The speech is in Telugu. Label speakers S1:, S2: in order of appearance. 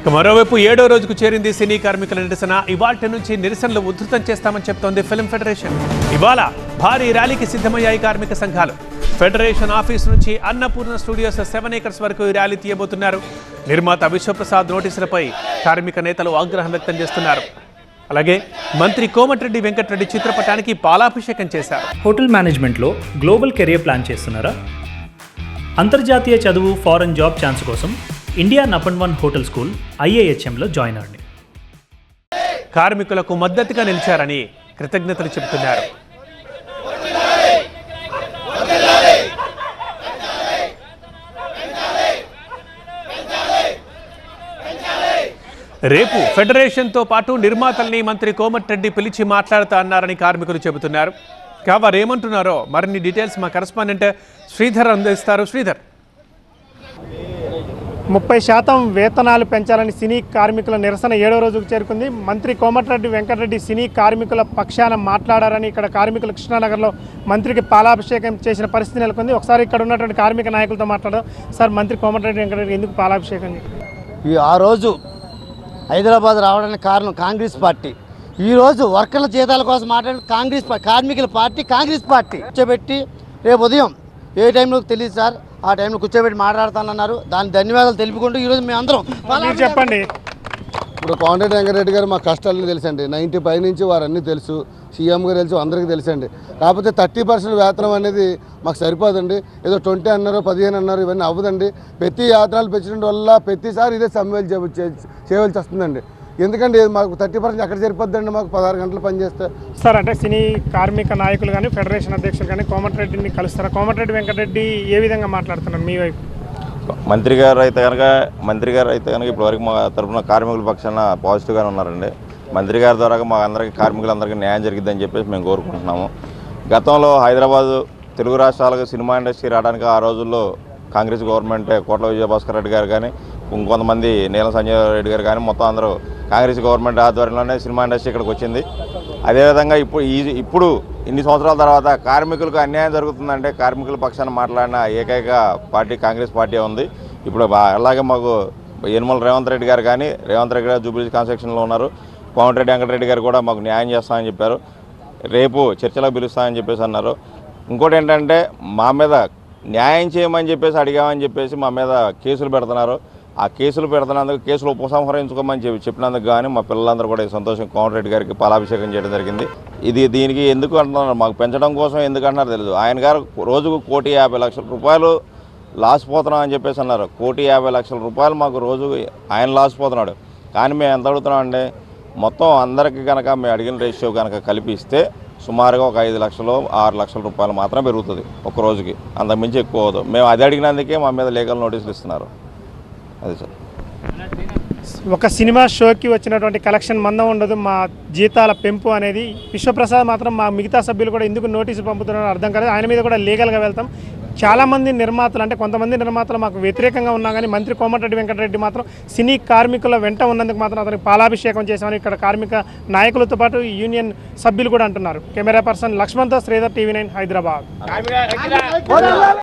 S1: మరోవైపు 7వ రోజుకు చేరింది సినీ కార్మికుల నిరసన. ఇవాల్టి నుంచి నిరసనలు ఉధృతం చేస్తామని చెప్తోంది ఫిల్మ్ ఫెడరేషన్. ఇవాళ భారీ ర్యాలీకి సిద్ధమయ్యాయి కార్మిక సంఘాలు. ఫెడరేషన్ ఆఫీస్ నుంచి అన్నపూర్ణ స్టూడియోస్ 7 acres వరకు ఈ ర్యాలీ తీయబోతున్నారు. నిర్మాత విశ్వప్రసాద్ నోటీసులపై కార్మిక నేతలు ఆగ్రహం వ్యక్తం చేస్తున్నారు. అలాగే మంత్రి కోమటిరెడ్డి వెంకటరెడ్డి చిత్రపటానికి పాలాభిషేకం చేశారు.
S2: హోటల్ మేనేజ్మెంట్లో గ్లోబల్ కెరియర్ ప్లాన్ చేస్తున్నారా? అంతర్జాతీయ చదువు, ఫారెన్ జాబ్ ఛాన్స్ కోసం ఇండియా నంబర్ 1 హోటల్ స్కూల్ IIHMలో జాయిన్ అవ్వండి.
S1: కార్మికులకు మద్దతుగా నిలిచారని కృతజ్ఞతలు చెబుతున్నారు. రేపు ఫెడరేషన్తో పాటు నిర్మాతల్ని మంత్రి కోమటిరెడ్డి పిలిచి మాట్లాడుతా అన్నారని కార్మికులు చెబుతున్నారు. వారు ఏమంటున్నారో మరిన్ని డీటెయిల్స్ మా కరెస్పాండెంట్ శ్రీధర్ అందిస్తారు. శ్రీధర్,
S3: 30% వేతనాలు పెంచాలని సినీ కార్మికుల నిరసన 7వ రోజుకు చేరుకుంది. మంత్రి కోమటిరెడ్డి వెంకటరెడ్డి సినీ కార్మికుల పక్షాన మాట్లాడారని ఇక్కడ కార్మికులు కృష్ణానగర్లో మంత్రికి పాలాభిషేకం చేసిన పరిస్థితి నెలకొంది. ఒకసారి ఇక్కడ ఉన్నటువంటి కార్మిక నాయకులతో మాట్లాడదాం. సార్, మంత్రి కోమటిరెడ్డి వెంకటరెడ్డి ఎందుకు పాలాభిషేకం?
S4: ఆ రోజు హైదరాబాద్ రావడానికి కారణం కాంగ్రెస్ పార్టీ. ఈరోజు వర్కర్ల జీతాల కోసం మాట్లాడిన కార్మికుల పార్టీ కాంగ్రెస్ పార్టీ కూర్చోబెట్టి రేపు ఉదయం ఏ టైంలో తెలియదు సార్, ఆ టైంలో కూర్చోబెట్టి మాట్లాడతానన్నారు. దాని ధన్యవాదాలు తెలుపుకుంటూ ఈరోజు మేము అందరం
S3: చెప్పండి.
S5: ఇప్పుడు కోమటిరెడ్డి వెంకటరెడ్డి గారు మా కష్టాలని తెలుసండి. 95 నుంచి వారన్నీ తెలుసు, సీఎం గారు తెలుసు, అందరికీ తెలుసండి. కాకపోతే 30% వేతనం అనేది మాకు సరిపోదండి. ఏదో 20 అన్నారు, 15 అన్నారు, ఇవన్నీ అవ్వదండి. ప్రతి యాత్రలు పెంచడం వల్ల ప్రతిసారి ఇదే సమ్మెలు చేయవలసి వస్తుందండి. ఎందుకంటే మాకు 30% ఎక్కడ సరిపోద్దండి, మాకు 16 గంటలు పనిచేస్తే.
S3: సార్, అంటే సినీ కార్మిక నాయకులు కానీ ఫెడరేషన్ అధ్యక్షులు కానీ కోమటిరెడ్డిని కలుస్తారా? కోమటిరెడ్డి వెంకటరెడ్డి ఏ విధంగా మాట్లాడుతున్నారు మీ వైపు?
S6: మంత్రి గారు అయితే కనుక ఇప్పటివరకు మా తరఫున కార్మికుల పక్షాన పాజిటివ్గానే ఉన్నారండి. మంత్రి గారి ద్వారా మా అందరికీ కార్మికులందరికీ న్యాయం జరిగిద్దని చెప్పేసి మేము కోరుకుంటున్నాము. గతంలో హైదరాబాదు, తెలుగు రాష్ట్రాలకు సినిమా ఇండస్ట్రీ రావడానికి ఆ రోజుల్లో కాంగ్రెస్ గవర్నమెంట్ కోట్ల విజయభాస్కర్ రెడ్డి గారు కానీ ఇంకొంతమంది నీలం సంజయ్ రెడ్డి గారు కానీ మొత్తం అందరూ కాంగ్రెస్ గవర్నమెంట్ ఆధ్వర్యంలోనే సినిమా ఇండస్ట్రీ ఇక్కడికి వచ్చింది. అదేవిధంగా ఇప్పుడు ఇన్ని సంవత్సరాల తర్వాత కార్మికులకు అన్యాయం జరుగుతుందంటే కార్మికుల పక్షాన మాట్లాడిన ఏకైక పార్టీ కాంగ్రెస్ పార్టీ ఉంది. ఇప్పుడు అలాగే మాకు యనమల రేవంత్ రెడ్డి గారు కానీ జూబ్లీ కాన్స్టిట్యూషన్లో ఉన్నారు. కోమటిరెడ్డి వెంకటరెడ్డి గారు కూడా మాకు న్యాయం చేస్తామని చెప్పారు. రేపు చర్చలకు పిలుస్తామని చెప్పేసి అన్నారు. ఇంకోటి ఏంటంటే మా మీద న్యాయం చేయమని చెప్పేసి అడిగామని చెప్పేసి మా మీద కేసులు పెడుతున్నారు. ఆ కేసులు పెడుతున్నందుకు కేసులు ఉపసంహరించుకోమని చెప్పినందుకు కానీ మా పిల్లలందరూ కూడా ఈ సంతోషం కోమటిరెడ్డి గారికి పాలాభిషేకం చేయడం జరిగింది. దీనికి ఎందుకు అంటున్నారు, మాకు పెంచడం కోసం ఎందుకు అంటున్నారు తెలియదు. ఆయన గారు రోజుకు 1,50,00,000 రూపాయలు లాస్ పోతున్నాం అని చెప్పేసి అన్నారు. 1,50,00,000 రూపాయలు మాకు రోజు ఆయన లాస్ పోతున్నాడు. కానీ మేము ఎంత అడుగుతున్నాం అంటే మొత్తం అందరికీ కనుక మేము అడిగిన రేషియో కనుక కలిపిస్తే సుమారుగా ఒక 5 లక్షలు 6 లక్షల రూపాయలు మాత్రం పెరుగుతుంది ఒక రోజుకి, అంతకుమించి ఎక్కువ అవుతుంది. మేము అది అడిగినందుకే మా మీద లీగల్ నోటీసులు ఇస్తున్నారు. అది సార్,
S3: ఒక సినిమా షోకి వచ్చినటువంటి కలెక్షన్ మందం ఉండదు, మా జీతాల పెంపు అనేది విశ్వప్రసాద్ మాత్రం మా మిగతా సభ్యులు కూడా ఎందుకు నోటీసులు పంపుతున్నారో అర్థం కాలేదు. ఆయన మీద కూడా లీగల్గా వెళ్తాం. చాలామంది నిర్మాతలు, అంటే కొంతమంది నిర్మాతలు మాకు వ్యతిరేకంగా ఉన్నా కానీ మంత్రి కోమటిరెడ్డి వెంకటరెడ్డి మాత్రం సినీ కార్మికుల వెంట ఉన్నందుకు మాత్రం అతనికి పాలాభిషేకం చేశామని ఇక్కడ కార్మిక నాయకులతో పాటు యూనియన్ సభ్యులు కూడా అంటున్నారు. కెమెరా పర్సన్ లక్ష్మణ్తో శ్రీధర్, TV9 హైదరాబాద్.